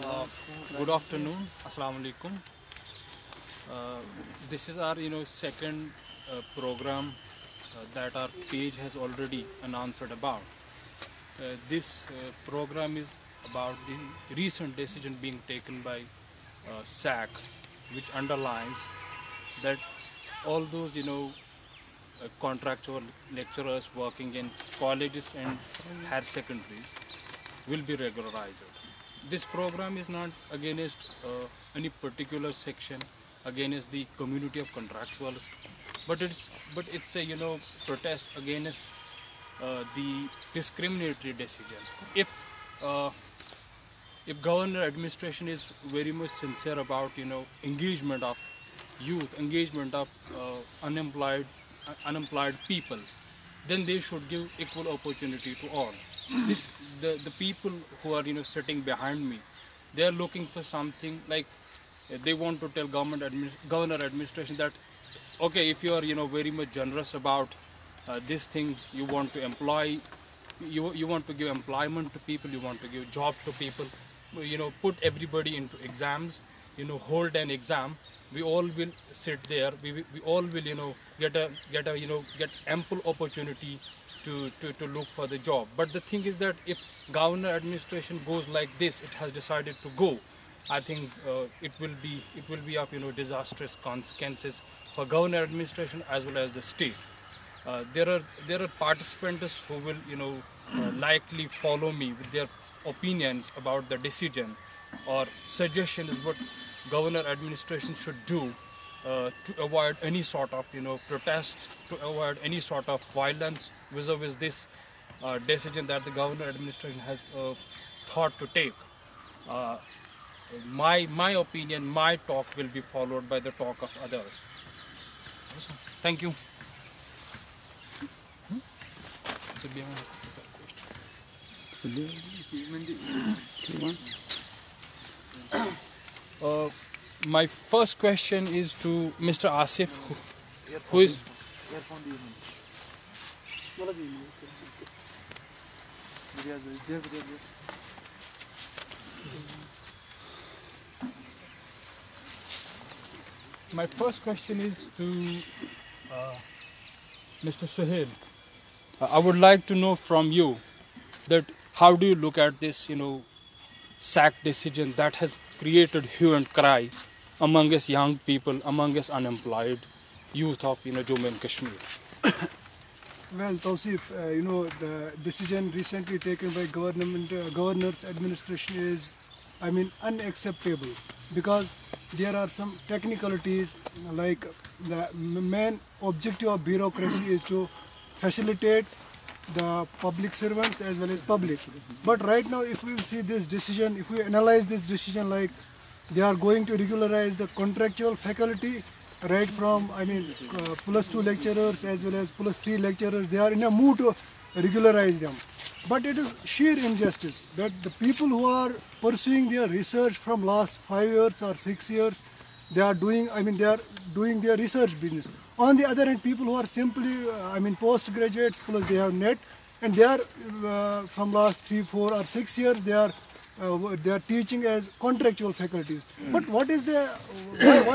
Uh, Good afternoon. Assalamu alaikum. This is our second program that our page has already announced about. This program is about the recent decision being taken by SAC, which underlines that all those contractual lecturers working in colleges and higher secondaries will be regularized. This program is not against any particular section, against the community of contractuals, but it's a protest against the discriminatory decision. Uh, if governor administration is very much sincere about engagement of youth, engagement of unemployed people, then they should give equal opportunity to all. The people who are sitting behind me, they are looking for something like they want to tell governor administration that okay, if you are very much generous about this thing, you want to employ, you want to give employment to people, you want to give job to people, put everybody into exams, hold an exam, we all will sit there, we all will get ample opportunity to look for the job. But the thing is that if governor administration goes like this, it has decided to go, I think it will be of disastrous consequences for governor administration as well as the state. There are participants who will likely follow me with their opinions about the decision or suggestions what governor administration should do to avoid any sort of protest, to avoid any sort of violence vis-a-vis this decision that the governor administration has thought to take. My opinion, my talk will be followed by the talk of others. Thank you. My first question is to Mr. Asif, who is my first question is to Mr. Suhail. I would like to know from you that how do you look at this, SAC decision that has created hue and cry among us young people, among us unemployed youth of Jammu and Kashmir? Well, Tausif, the decision recently taken by governor's administration is, unacceptable, because there are some technicalities, like the main objective of bureaucracy is to facilitate the public servants as well as public. But right now, if we see this decision, if we analyze this decision, like they are going to regularize the contractual faculty, right from +2 lecturers as well as +3 lecturers, they are in a mood to regularize them. But it is sheer injustice that the people who are pursuing their research from last 5 years or 6 years, they are doing their research business. On the other hand, people who are simply postgraduates plus they have net, and they are from last 3, 4 or 6 years they are teaching as contractual faculties. But what is the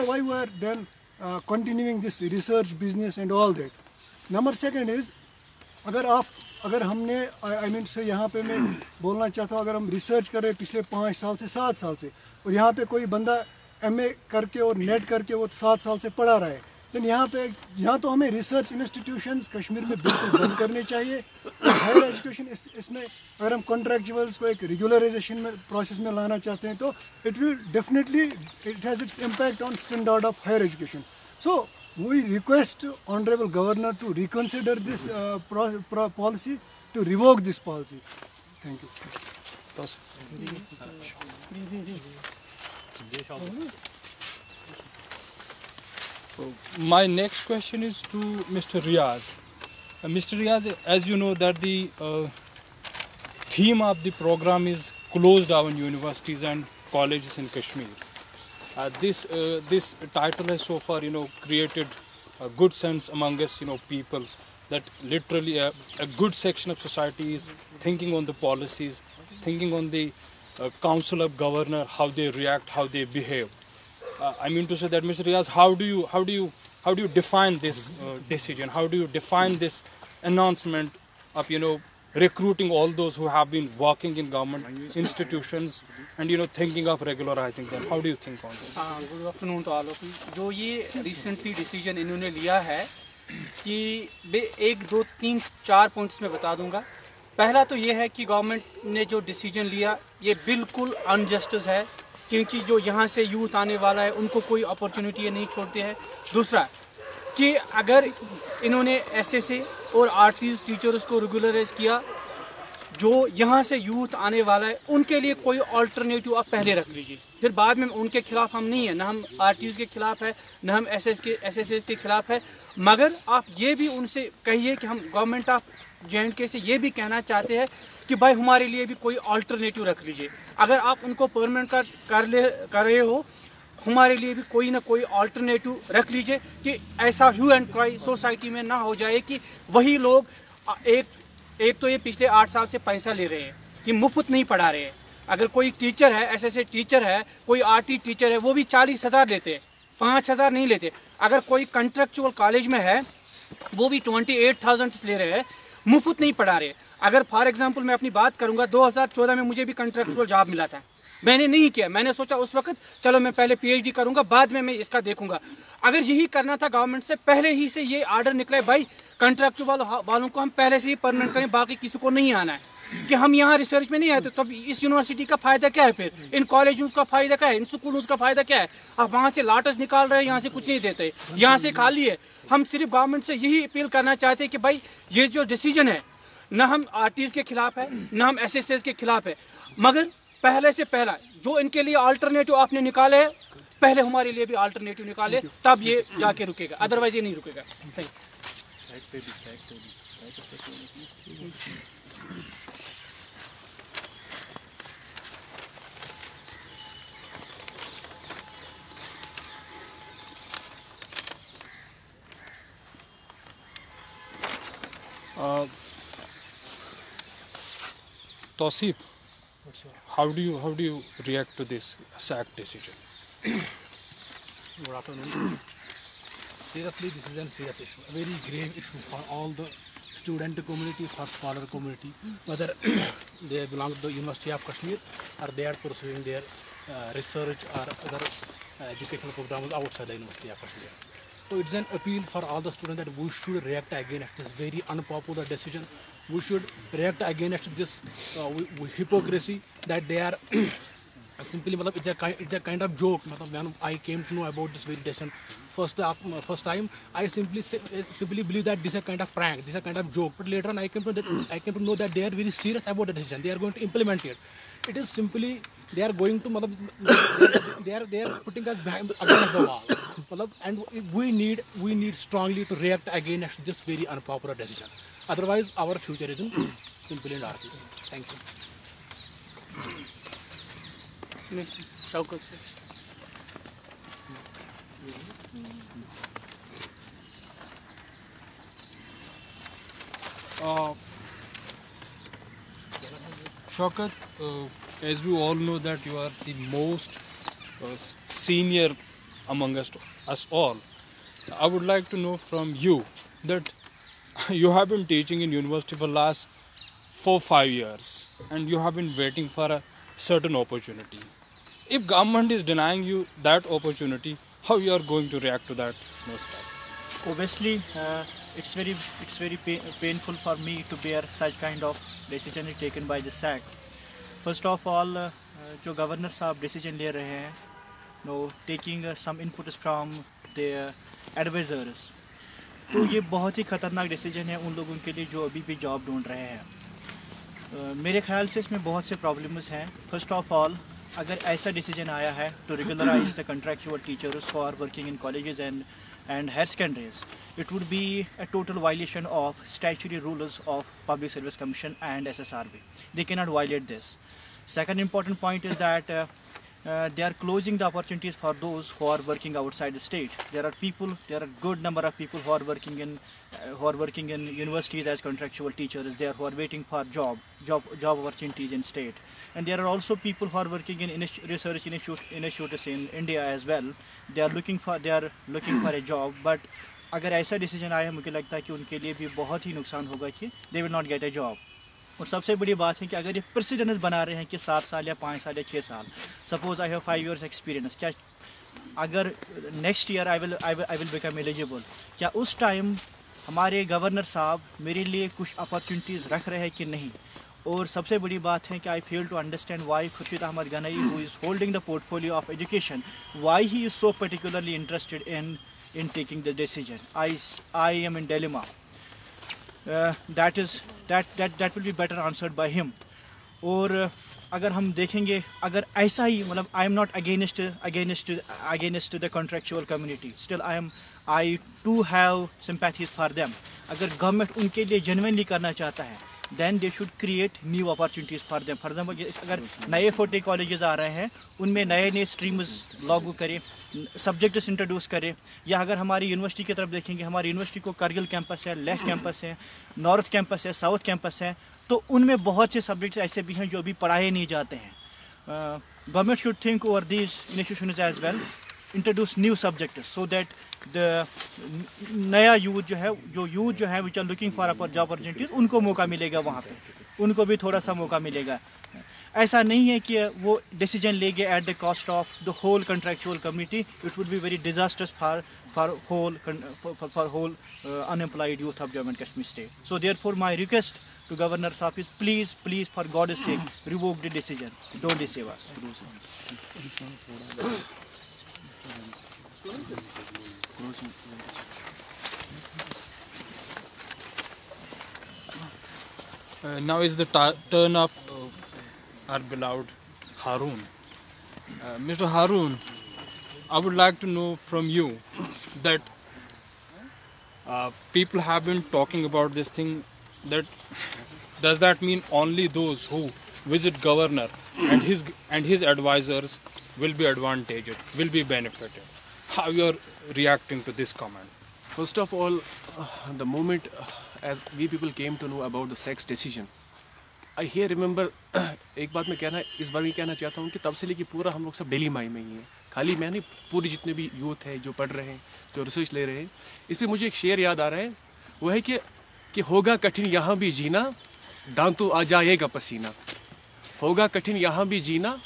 why we are then continuing this research business and all that? Number second is, अगर हमने से यहाँ पे मैं बोलना चाहता हूँ, अगर हम रिसर्च करें पिछले 5 साल से 7 साल से, और यहाँ पे कोई बंदा MA करके और नेट करके वो 7 साल से पढ़ा रहा है, तो यहाँ तो हमें रिसर्च इंस्टीट्यूशंस कश्मीर में बिल्कुल बंद करने चाहिए. हायर एजुकेशन इसमें अगर हम कॉन्ट्रैक्चुअल्स को एक रेगुलराइजेशन में प्रोसेस में लाना चाहते हैं, तो it will definitely it has its impact on standard of higher education. So we request Honorable Governor to reconsider this policy, to revoke this policy. Thank you. My next question is to Mr. Riaz. Mr. Riaz, as you know that the theme of the program is closed down universities and colleges in Kashmir. This title has so far created a good sense among us people, that literally a good section of society is thinking on the policies, thinking on the council of governor, how they react, how they behave. I mean to say that, Mr. Riaz, how do you define this decision? How do you define this announcement of recruiting all those who have been working in government institutions and thinking of regularizing them? How do you think on this? Good afternoon to all of you. जो ये recently decision इन्होंने लिया है कि 1, 2, 3, 4 points में बता दूंगा। पहला तो ये है कि गवर्नमेंट ने जो डिसीजन लिया ये बिल्कुल अनजस्टिस है, क्योंकि जो यहाँ से यूथ आने वाला है उनको कोई अपॉर्चुनिटी ये नहीं छोड़ते हैं। दूसरा कि अगर इन्होंने एसएसए और आर्टिस्ट टीचर्स को रेगुलराइज किया, जो यहाँ से यूथ आने वाला है उनके लिए कोई अल्टरनेटिव आप पहले रख लीजिए, फिर बाद में उनके खिलाफ हम नहीं है, ना हम आर्टिस्ट के खिलाफ है, ना हम एसएसएस के खिलाफ है, मगर आप ये भी उनसे कहिए कि हम गवर्नमेंट ऑफ J&K से ये भी कहना चाहते हैं कि भाई हमारे लिए भी कोई अल्टरनेटिव रख लीजिए। अगर आप उनको परमानेंट कर रहे हो, हमारे लिए भी कोई ना कोई अल्टरनेटिव रख लीजिए कि ऐसा ह्यू एंड क्राई सोसाइटी में ना हो जाए कि वही लोग एक तो ये पिछले 8 साल से पैसा ले रहे हैं कि मुफ्त नहीं पढ़ा रहे हैं। अगर कोई टीचर है, एसएसए टीचर है, कोई आरटी टीचर है, वो भी 40,000 लेते हैं, 5,000 नहीं लेते। अगर कोई कंट्रेक्चुअल कॉलेज में है वो भी 28,000 ले रहे हैं, मुफ्त नहीं पढ़ा रहे। अगर फॉर एग्जांपल मैं अपनी बात करूंगा, 2014 में मुझे भी कंट्रेक्चुअल जॉब मिला था, मैंने नहीं किया। मैंने सोचा उस वक्त चलो मैं पहले पीएचडी करूंगा, बाद में मैं इसका देखूंगा। अगर यही करना था गवर्नमेंट से, पहले ही से ये ऑर्डर निकले भाई कंट्रेक्चुअल वालों को हम पहले से ही परमानेंट करें, बाकी किसी को नहीं आना है, कि हम यहाँ रिसर्च में नहीं आए। तो तब इस यूनिवर्सिटी का फायदा क्या है, फिर इन कॉलेजों का फायदा क्या है, इन स्कूलों का फायदा क्या है? आप वहाँ से लाटस निकाल रहे हैं, यहाँ से कुछ नहीं देते, यहाँ से खाली है। हम सिर्फ गवर्नमेंट से यही अपील करना चाहते हैं कि भाई ये जो डिसीजन है, ना हम आर्टिस्ट के खिलाफ है, ना हम एसएसएस के खिलाफ है, मगर पहले से पहला जो इनके लिए अल्टरनेटिव आपने निकाले है, पहले हमारे लिए भी अल्टरनेटिव निकाले, तब ये जाके रुकेगा, अदरवाइज ये नहीं रुकेगा। Thank you. Tausif, how do you react to this SAC decision? Good afternoon. Seriously, this is a serious issue, a very grave issue for all the student community, for scholar community, whether they belong to the University of Kashmir or they are pursuing their research or other educational programs outside the University of Kashmir. So it's an appeal for all the students that we should react against this very unpopular decision. We should react against this hypocrisy that they are simply, it's a kind of joke. When I came to know about this very decision first time, I simply believe that this is a kind of prank, this is a kind of joke. But later on, I came to know that they are very serious about the decision. They are going to implement it. It is simply they are going to they are putting us against the wall. And we need strongly to react against this very unpopular decision. Otherwise, our future is simply in dark. Thank you. Shaukat से Shaukat, as we all know that you are the most senior among us all, I would like to know from you that you have been teaching in university for last 4-5 years and you have been waiting for a certain opportunity. If government is denying you that opportunity, how you are going to react to that stuff? Obviously, it's very painful for me to bear such kind of decision taken by the SAC. First of all, जो governor साहब decision ले रहे हैं, taking some inputs from their advisors, तो ये बहुत ही ख़तरनाक decision है उन लोगों के लिए जो अभी भी जॉब ढूंढ रहे हैं। मेरे ख्याल से इसमें बहुत से प्रॉब्लम्स हैं। फर्स्ट ऑफ ऑल, अगर ऐसा डिसीजन आया है to regularise the contractual teachers for working in colleges and higher secondaries, it would be a total violation of statutory rules of Public Service Commission and SSRB. They cannot violate this. Second important point is that they are closing the opportunities for those who are working outside the state. There are good number of people who are working in universities as contractual teachers there, who are waiting for job opportunities in state. And there are also people who are working in research institutes in India as well. They are looking for a job, but अगर ऐसा decision आया मुझे लगता है कि उनके लिए भी बहुत ही नुकसान होगा कि they will not get a job. और सबसे बड़ी बात है कि अगर ये प्रेसिडेंस बना रहे हैं कि 7 साल या 5 साल या 6 साल, suppose I have 5 years experience, क्या अगर next year I will become eligible, क्या उस टाइम हमारे गवर्नर साहब मेरे लिए कुछ अपॉर्चुनिटीज़ रख रहे हैं कि नहीं? और सबसे बड़ी बात है कि I fail to understand why Khurshid Ahmad Ganai, who is holding the portfolio of education, why he is so particularly interested in taking the decision. I am in dilemma. That will be better answered by him. और अगर हम देखेंगे, अगर ऐसा ही मतलब I am not against the contractual community. Still I too have sympathies for them. अगर government उनके लिए genuinely करना चाहता है, then they should create new opportunities for them. For example, अगर नए 40 कॉलेजेस आ रहे हैं, उनमें नए स्ट्रीम्स लागू करें, सब्जेक्ट्स इंट्रोड्यूस करें. या अगर हमारी यूनिवर्सिटी की तरफ देखेंगे, हमारी यूनिवर्सिटी को करगिल कैंपस है, लेह कैंपस है, नॉर्थ कैंपस है, साउथ कैंपस है, तो उनमें बहुत से सब्जेक्ट्स ऐसे भी हैं जो अभी पढ़ाए नहीं जाते हैं. Government should think over these institutions as well, introduce new subjects so that the नया यूथ जो है which are looking for job opportunities, उनको मौका मिलेगा, वहाँ पे उनको भी थोड़ा सा मौका मिलेगा. ऐसा नहीं है कि वो डिसीजन लेंगे at the cost of the whole contractual community. It would be very disasters for whole unemployed youth of Jammu and Kashmir state. So therefore my request to Governor Saab is please for God's sake revoke the decision. Don't deceive us. Now is the turn of our beloved Haroon. Mr. Haroon, I would like to know from you that people have been talking about this thing, that does that mean only those who visit governor and his advisors will be advantaged, will be benefited? How you are reacting to this comment? First of all, the moment as we people came to know about the sex decision, I here remember एक बात मैं कहना इस बार ये कहना चाहता हूँ कि तब से लेके पूरा हम लोग सब डेली माई में ही हैं. खाली मैं नहीं, पूरी जितने भी यूथ है जो पढ़ रहे हैं, जो रिसर्च ले रहे हैं, इस पर मुझे एक शेर याद आ रहा है. वो है कि होगा कठिन यहाँ भी जीना, दांतों आ जाएगा पसीना. होगा कठिन यहाँ भी जीना,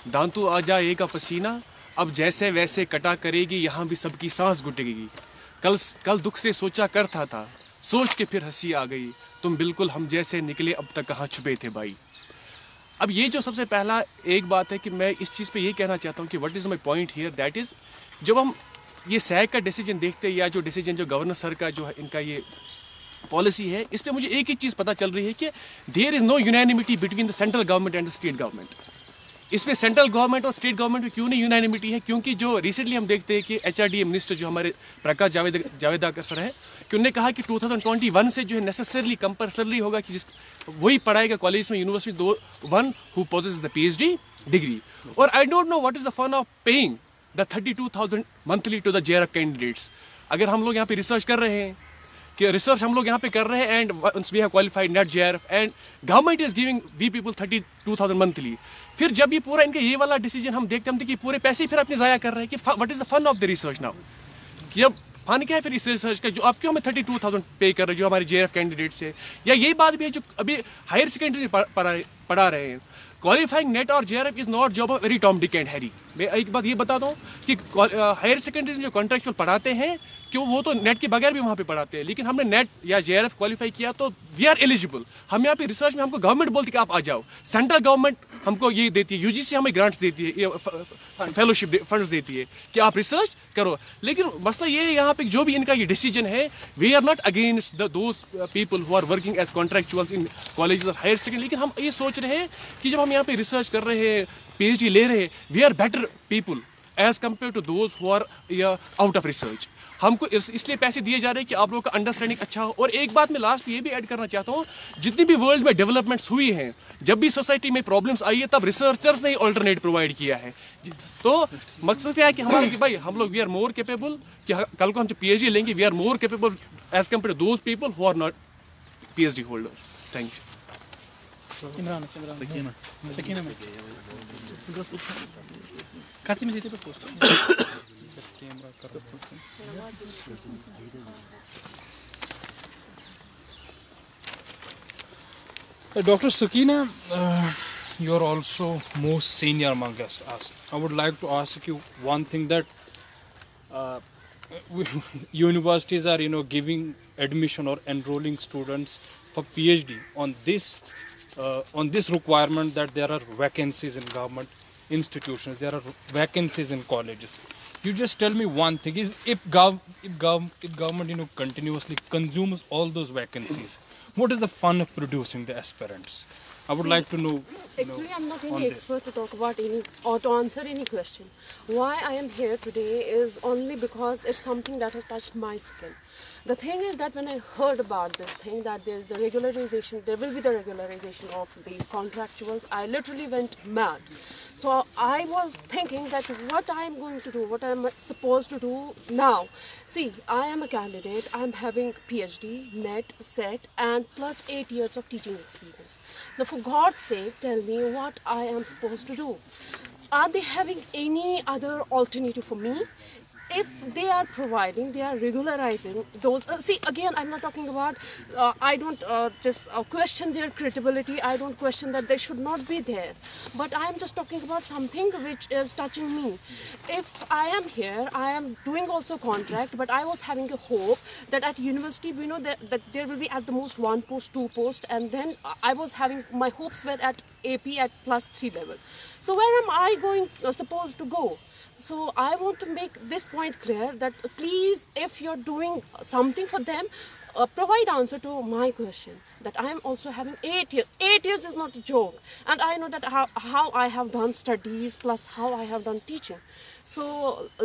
दांतों आ जाएगा पसीना. अब जैसे वैसे कटा करेगी, यहाँ भी सबकी सांस घुटेगी. कल दुख से सोचा करता था, सोच के फिर हंसी आ गई. तुम बिल्कुल हम जैसे निकले, अब तक कहाँ छुपे थे भाई. अब ये जो सबसे पहला एक बात है कि मैं इस चीज़ पे ये कहना चाहता हूँ कि what is my point here, that is जब हम ये सैग का डिसीजन देखते हैं, या जो डिसीजन जो गवर्नर सर का जो है इनका ये पॉलिसी है, इस पे मुझे एक ही चीज़ पता चल रही है कि there is no unanimity between the central government and the state government. इसमें सेंट्रल गवर्नमेंट और स्टेट गवर्नमेंट में क्यों नहीं यूनैनिमिटी है? क्योंकि जो रिसेंटली हम देखते हैं कि HRDA मिनिस्टर जो हमारे प्रकाश जावेदकर सर हैं, कि उन्होंने कहा कि 2021 से जो है नेसेसरली कंपल्सरी होगा कि वही पढ़ाएगा कॉलेज में, university, one who possesses the PhD degree. और I don't know what is the fun of paying the 32,000 monthly to the JRF candidates. अगर हम लोग यहाँ पे रिसर्च कर रहे हैं, कि रिसर्च हम लोग यहाँ पे कर रहे हैं, and we have qualified NET JRF and government is giving we people 32,000 monthly. फिर जब ये पूरा इनका ये वाला डिसीजन हम देखते हैं कि पूरे पैसे फिर अपने ज़ाया कर रहे हैं, कि what is the fun of the research now. कि अब फन क्या है फिर इस रिसर्च का, जो आप क्यों हमें 32,000 पे कर रहे हैं जो हमारे JRF कैंडिडेट्स है. या यही बात भी है जो अभी हायर सेकेंडरी पढ़ा रहे हैं. क्वालिफाइंग नेट और JRF is not job of very Tom Dick and Harry. मैं एक बात ये बता दूं कि हायर सेकेंडरीज में जो कॉन्ट्रैक्चुअल पढ़ाते हैं, क्यों वो तो नेट के बगैर भी वहाँ पे पढ़ाते हैं, लेकिन हमने नेट या JRF क्वालिफाई किया तो वी आर एलिजिबल. हम यहाँ पे रिसर्च में हमको गवर्नमेंट बोलती है कि आप आ जाओ. सेंट्रल गवर्नमेंट हमको ये देती है, UGC हमें ग्रांट्स देती है, फेलोशिप फंड्स देती है कि आप रिसर्च करो. लेकिन मसला ये है यहाँ पे जो भी इनका ये डिसीजन है, we are not against those people who are working as contractuals in colleges और हायर सेकेंडरी. लेकिन हम ये सोच रहे हैं कि जब हम यहाँ पे रिसर्च कर रहे हैं, PhD ले रहे हैं, we are better people as compare to those who are out of research. हमको इसलिए पैसे दिए जा रहे हैं कि आप लोगों का अंडरस्टैंडिंग अच्छा हो। और एक बात मैं लास्ट ये भी ऐड करना चाहता हूँ, जितनी भी वर्ल्ड में डेवलपमेंट्स हुई हैं, जब भी सोसाइटी में प्रॉब्लम्स आई है तब रिसर्चर्स ने ऑल्टरनेट प्रोवाइड किया है। तो मकसद क्या है कि हमारा कि भाई हम लोग वी आर मोर केपेबल, कि कल को हम जो PhD लेंगे we are more capable as compare to those people who are not PhD holders. Thank you. Imran Sakina में खाची में जीते पे post Dr. Sakina, you are also most senior among us. I would like to ask you one thing, that universities are giving admission or enrolling students for PhD on this requirement that there are vacancies in government institutions, there are vacancies in colleges. You just tell me one thing: is if government continuously consumes all those vacancies, what is the fun of producing the aspirants? I would like to know. Actually, I'm not any expert to talk about any or to answer any question. Why I am here today is only because it's something that has touched my skin. The thing is that when I heard about this thing, that there is the regularization, there will be the regularization of these contractuals, I literally went mad. So I was thinking that what I am going to do, what I am supposed to do now. See, I am a candidate, I am having PhD, NET, SET and plus 8 years of teaching experience. Now for God's sake, tell me what I am supposed to do. Are they having any other alternative for me? If they are providing, they are regularizing those. See, again, I'm not talking about, I don't just question their credibility, I don't question that they should not be there. But I am just talking about something which is touching me. If I am here, I am doing also contract, but I was having a hope that at university, we know that there will be at the most 1 post, 2 post, and then I was having, my hopes were at AP at +3 level. So where am I going, supposed to go? So I want to make this point clear that please, if you're doing something for them, provide answer to my question, that I am also having 8 years. 8 years is not a joke, and I know that how I have done studies plus how I have done teaching. So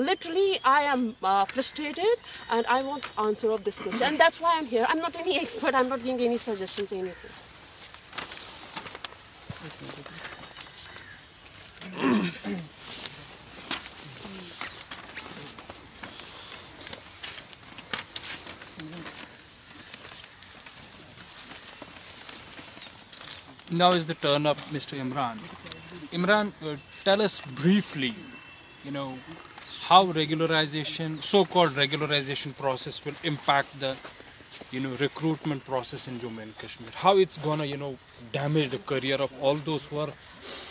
literally I am frustrated and I want answer of this question, and that's why I'm here. I'm not any expert, I'm not giving any suggestions, anything. Now is the turn of Mr. Imran. Imran, tell us briefly, how regularization, so-called regularization process will impact the, recruitment process in Jammu and Kashmir. How it's gonna, damage the career of all those who are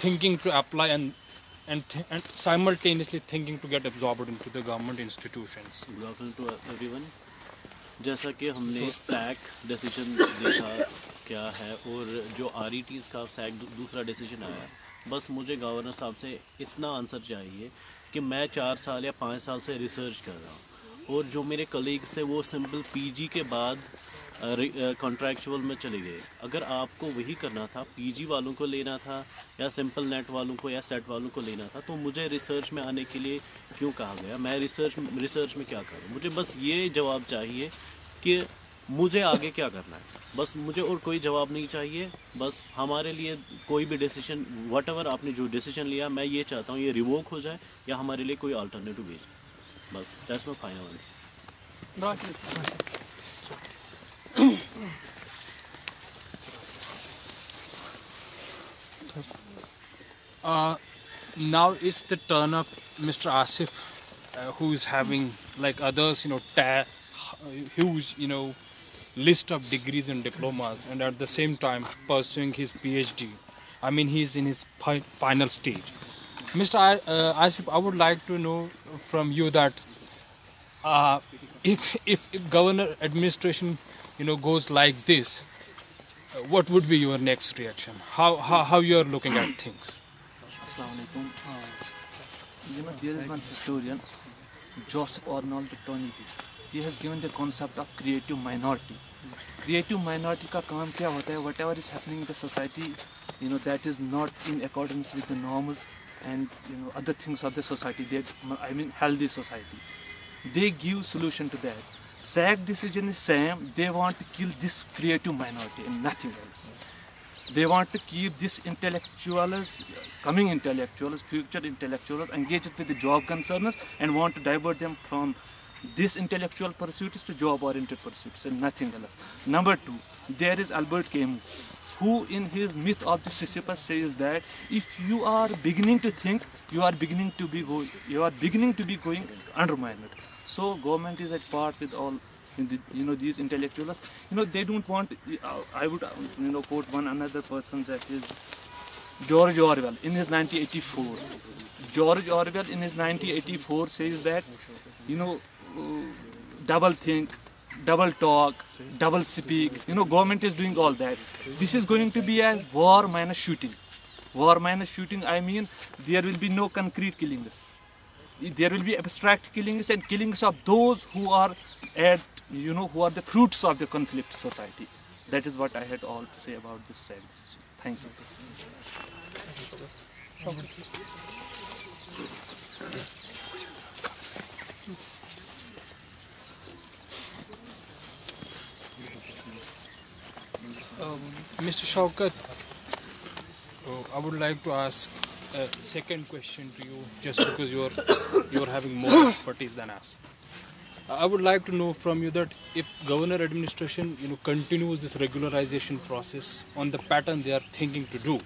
thinking to apply and simultaneously thinking to get absorbed into the government institutions. Good afternoon to everyone. जैसा कि हमने sac decision देखा क्या है, और जो RETs का sac दूसरा डिसीजन आया, बस मुझे गवर्नर साहब से इतना आंसर चाहिए कि मैं 4 साल या 5 साल से रिसर्च कर रहा हूँ, और जो मेरे कलीग्स थे वो सिंपल PG के बाद कॉन्ट्रैक्चुअल में चले गए। अगर आपको वही करना था, PG वालों को लेना था या सिंपल नेट वालों को या सेट वालों को लेना था, तो मुझे रिसर्च में आने के लिए क्यों कहा गया? मैं रिसर्च में क्या करूं? मुझे बस ये जवाब चाहिए कि मुझे आगे क्या करना है, बस मुझे और कोई जवाब नहीं चाहिए। बस हमारे लिए कोई भी डिसीजन, व्हाटएवर आपने जो डिसीजन लिया, मैं ये चाहता हूँ ये रिवोक हो जाए या हमारे लिए कोई अल्टरनेटिव भेजे। बस that's my final answer. Now is the turn of Mr. Asif, who is having, like others, huge, list of degrees and diplomas, and at the same time pursuing his PhD. I mean, he's in his final stage. Mr. Asif, I would like to know from you that if governor administration, goes like this, what would be your next reaction? How you are looking at things? Assalamualaikum. There is one historian, Joseph Arnold Tony. He has given the concept of creative minority. Creative minority का काम क्या होता है? Whatever is happening in the society, that is not in accordance with the norms and other things of the society. I mean healthy society. they give solution to that. SAG decision is same. They want to kill this creative minority and nothing else. They want to keep this intellectuals, coming intellectuals, future intellectuals engaged with the job concerns and want to divert them from this intellectual pursuits to job-oriented pursuits and nothing else. Number two, there is Albert Camus, who in his myth of the Sisyphus says that if you are beginning to think, you are beginning to be going undermined. So government is at part with all these intellectuals. They don't want. I would quote one another person, that is George Orwell in his 1984. George Orwell in his 1984 says that double think, double talk, double speak. Government is doing all that. This is going to be a war minus shooting. War minus shooting, I mean there will be no concrete killings. There will be abstract killings and killings of those who are who are the fruits of the conflict society. That is what I had all to say about this SAG decision. Thank you. Mr. Shaukat, I would like to ask a second question to you, just because you're having more expertise than us. I would like to know from you that if governor administration continues this regularization process on the pattern they are thinking to do,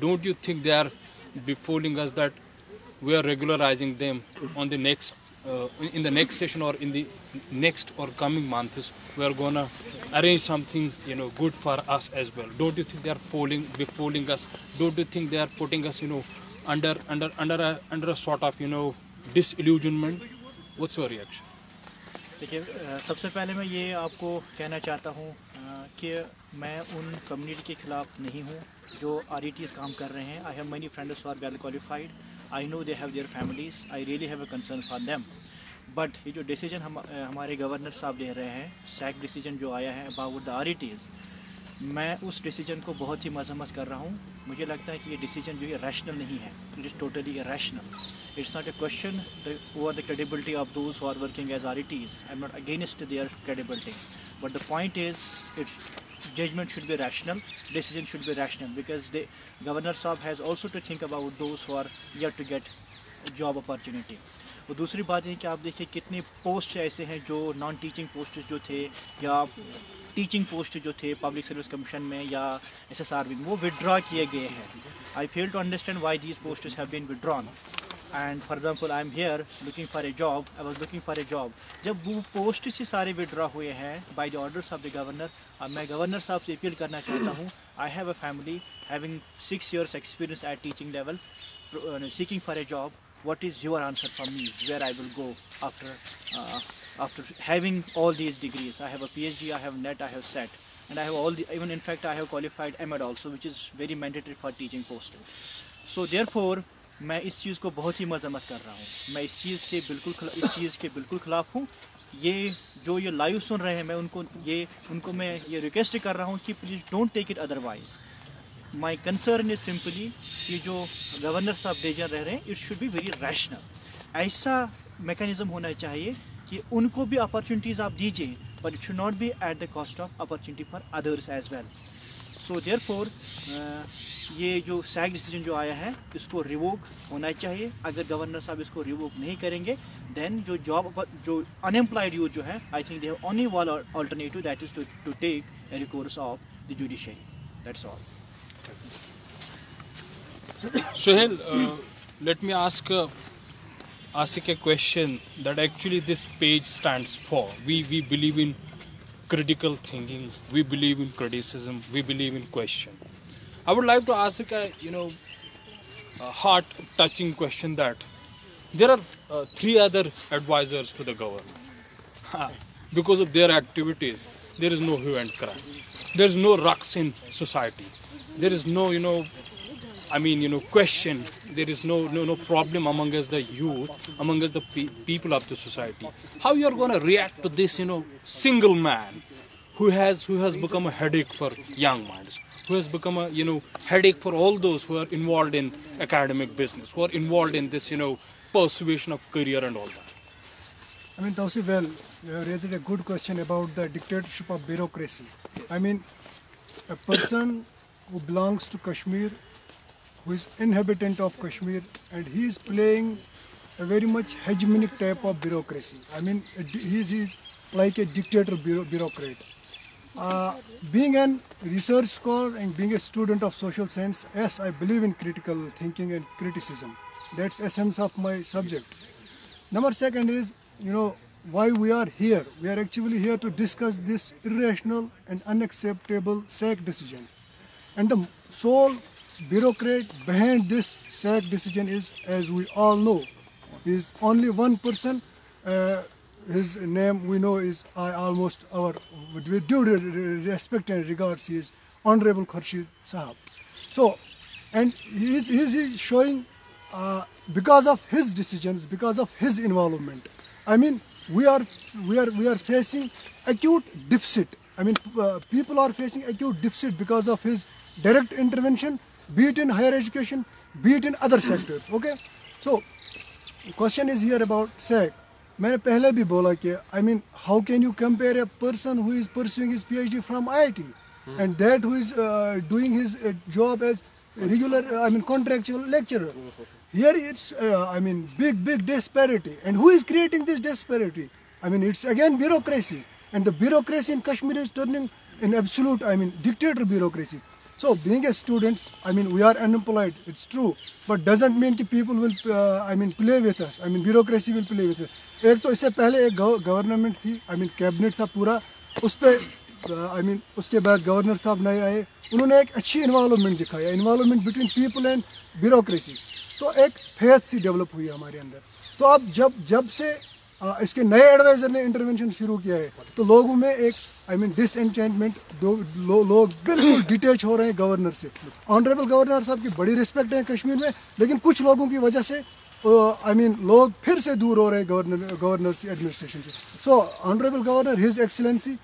don't you think they are befooling us that we are regularizing them on the next in the next session or in the next or coming months? We are gonna arrange something good for us as well. Don't you think they are befooling us? Don't you think they are putting us under a sort of disillusionment? What's your reaction? देखिए, सबसे पहले मैं ये आपको कहना चाहता हूँ कि मैं उन कम्युनिटी के खिलाफ नहीं हूँ जो RETs काम कर रहे हैं. I have many friends who are well qualified. I know they have their families. I really have a concern for them. But ये जो डिसीजन हमारे गवर्नर साहब ले रहे हैं, SAG डिसीजन जो आया है अबाउट द RETs, मैं उस डिसीजन को बहुत ही मजम्मत कर रहा हूँ. मुझे लगता है कि ये डिसीजन जो है रैशनल नहीं है. It is totally irrational. It's not a question over the credibility of those who are working as RETs. I'm not against their credibility. But the point is, its judgment should be rational, decision should be rational, because the Governor Saab has also to think about those who are yet to get job opportunity. और दूसरी बात है कि आप देखिए कितने post ऐसे हैं जो नॉन टीचिंग पोस्ट जो थे या टीचिंग पोस्ट जो थे पब्लिक सर्विस कमीशन में या SSRB में, वो विड्रॉ किए गए हैं. I fail to understand why these posts have been withdrawn. And for example I am here looking for a job. I was looking for a job. जब वो post से सारे विड्रॉ हुए हैं by the orders of the governor, अब मैं governor साहब से अपील करना चाहता हूँ. I have a family having 6 years experience at teaching level, seeking for a job. What is your answer for me where I will go after having all these degrees? I have a PhD, I have NET, I have SET, and I have all the, even in fact I have qualified MEd also, which is very mandatory for teaching post. So therefore मैं इस चीज़ को बहुत ही मजम्मत कर रहा हूँ. मैं इस चीज़ के बिल्कुल ख़िलाफ़ हूँ. ये जो ये लाइव सुन रहे हैं, मैं उनको मैं ये रिक्वेस्ट कर रहा हूँ कि please don't take it otherwise. My concern is simply कि जो गवर्नर साहब डिसीजन रह रहे हैं, it should be very rational. ऐसा मैकेनिज्म होना चाहिए कि उनको भी अपॉर्चुनिटीज़ आप दीजिए, but it should not be at the cost of opportunity for others as well. So therefore ये जो SAG डिसीजन जो आया है, इसको रिवोक होना चाहिए. अगर गवर्नर साहब इसको रिवोक नहीं करेंगे, देन जो अनएम्प्लॉयड यूथ जो है, I think they have only one alternative, that is to take a recourse of the judiciary. That's all. Sohail, let me ask a question that actually this page stands for. We believe in critical thinking, we believe in criticism, we believe in question. I would like to ask a heart-touching question that there are 3 other advisors to the governor. Because of their activities, there is no hue and cry. There is no rucks in society. There is no, question. There is no problem among us the youth, among us the people of the society. How you are going to react to this, single man who has become a headache for young minds? who has become a headache for all those who are involved in academic business, who are involved in this persuasion of career and all that. I mean, Tausif, well, you raised a good question about the dictatorship of bureaucracy. Yes. I mean, a person who belongs to Kashmir, who is inhabitant of Kashmir, and he is playing a very much hegemonic type of bureaucracy. I mean, he is like a dictator bureaucrat. Being a research scholar and being a student of social science, yes, I believe in critical thinking and criticism. That's essence of my subject. Number second is, why we are here. We are actually here to discuss this irrational and unacceptable SAC decision. And the sole bureaucrat behind this SAC decision is, as we all know, is only one person. His name we know is with due respect and regards, he is Honorable Khurshid Sahab. So, and he is showing, because of his decisions, because of his involvement, I mean, we are facing acute deficit. I mean, people are facing acute deficit because of his direct intervention, be it in higher education, be it in other sectors. Okay, so question is here about SAC. मैंने पहले भी बोला कि I mean, how can you compare a person who is pursuing his PhD from IIT and that who is doing his job as regular, contractual lecturer? Here it's, big disparity. And who is creating this disparity? I mean, it's again bureaucracy. And the bureaucracy in Kashmir is turning in absolute, dictator bureaucracy. So, being a student, we are unemployed, it's true. But doesn't mean that people will, play with us. Bureaucracy will play with us. एक तो इससे पहले एक government थी, cabinet था पूरा, उस पर, उसके बाद गवर्नर साहब नए आए, उन्होंने एक अच्छी इन्वॉल्वमेंट दिखाया, involvement between people and bureaucracy. तो एक फेथ सी डेवलप हुई है हमारे अंदर. तो अब जब से इसके नए एडवाइज़र ने इंटरवेंशन शुरू किया है, तो लोगों में एक डिसएंचेंटमेंट, लोग बिल्कुल डिटेच हो रहे हैं गवर्नर से. ऑनरेबल गवर्नर साहब की बड़ी रिस्पेक्ट है कश्मीर में, लेकिन कुछ लोगों की वजह से लोग फिर से दूर हो रहे हैं गवर्नर से, एडमिनिस्ट्रेशन से. So honourable governor, his excellency,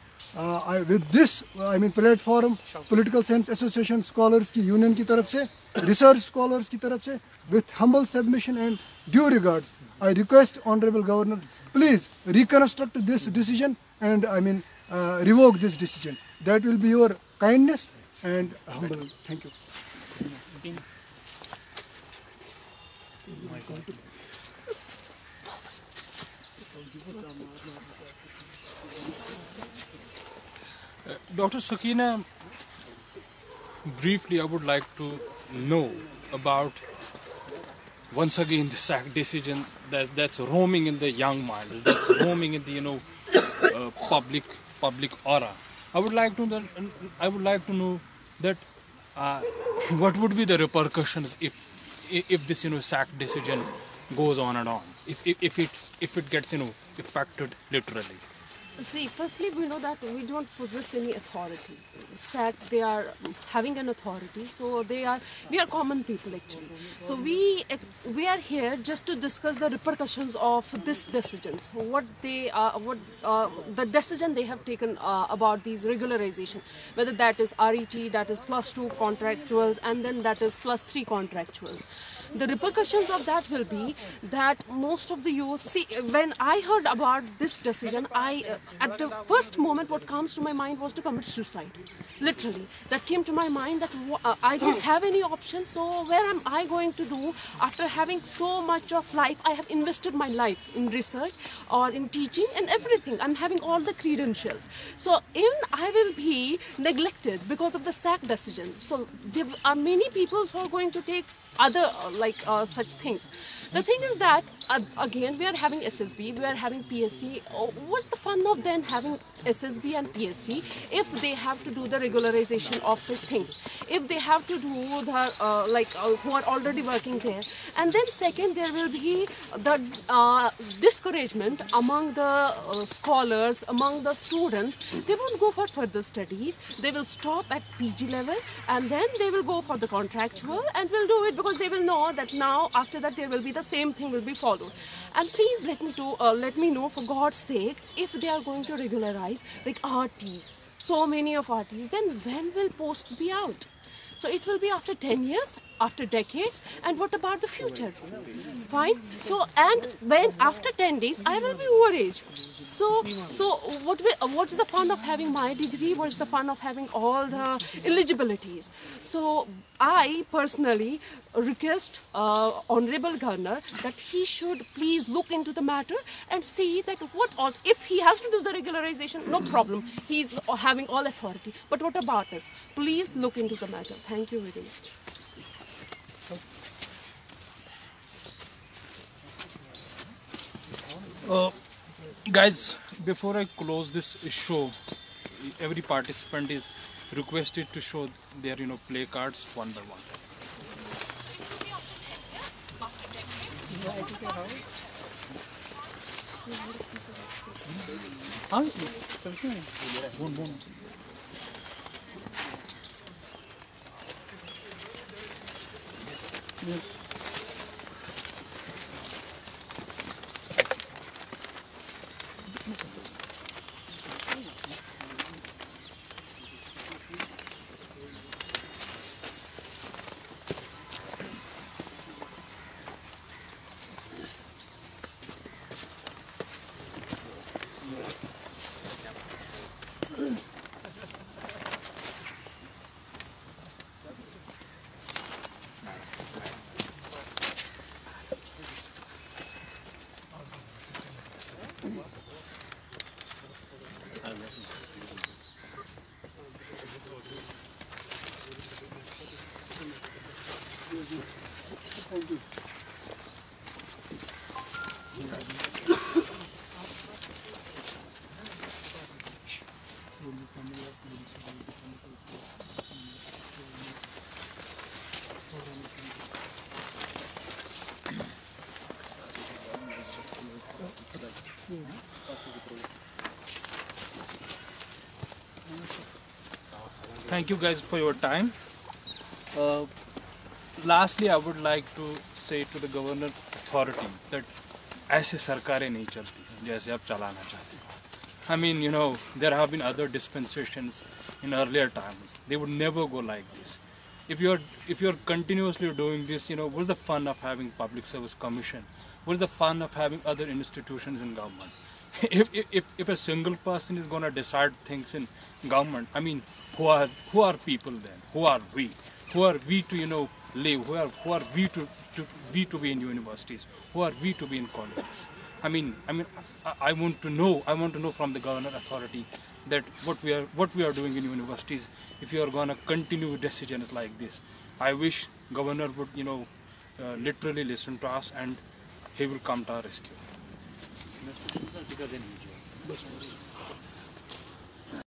with this platform political science association scholars की यूनियन की तरफ से, रिसर्च स्कॉलर्स की तरफ से, with humble submission and due regards, I request Honorable Governor, please reconstruct this decision and revoke this decision. That will be your kindness and humble. Thank you. Dr. Sakina, briefly I would like to know about, once again, the SAC decision that's roaming in the young minds, that's roaming in the public aura. I would like to know that what would be the repercussions if this SAC decision goes on and on, if it gets affected literally. See, firstly, we know that we don't possess any authority. SAC, they are having an authority, so we are common people actually. So we are here just to discuss the repercussions of this decisions, the decision they have taken about these regularization, whether that is RET, that is +2 contractuals, and then that is +3 contractuals. The repercussions of that will be that most of the youth, see, when I heard about this decision, at the first moment what comes to my mind was to commit suicide. Literally, that came to my mind that I don't have any option, so where am I going to do after having so much of life? I have invested my life in research or in teaching and everything. I'm having all the credentials. So I will be neglected because of the SAC decision. So there are many people who are going to take other such things. The thing is that again we are having SSB, we are having PSC. What's the fun of then having SSB and PSC if they have to do the regularization of such things, if they have to do the who are already working there? And then second, there will be the discouragement among the scholars, among the students. They won't go for further studies, they will stop at PG level and then they will go for the contractual and will do it because they will know that now after that there will be the same thing will be followed. And please let me know, for God's sake, if they are going to regularize like RTs, so many of RTs, then when will post be out? So it will be after 10 years, after decades, and what about the future? Fine. So, and when after 10 days, I will be overage. So what's the fun of having my degree? What's the fun of having all the eligibilities? So I personally request Honorable Governor that he should please look into the matter and see that if he has to do the regularization, no problem. He's having all authority. But what about us? Please look into the matter. Thank you very much. Guys, before I close this show, every participant is requested to show their play cards one by one. Thank you guys for your time. Lastly, I would like to say to the governor authority that ऐसे सरकारें नहीं चलती जैसे आप चलाना चाहते हो. I mean, there have been other dispensations in earlier times. They would never go like this. If you're continuously doing this, what's the fun of having public service commission? What's the fun of having other institutions in government? If a single person is going to decide things in government, I mean, who are people then? Who are we? Who are we to live? Who are we to be in universities? Who are we to be in colleges? I mean, I want to know from the governor authority that what we are doing in universities. If you are going to continue decisions like this, I wish governor would literally listen to us and he will come to our rescue.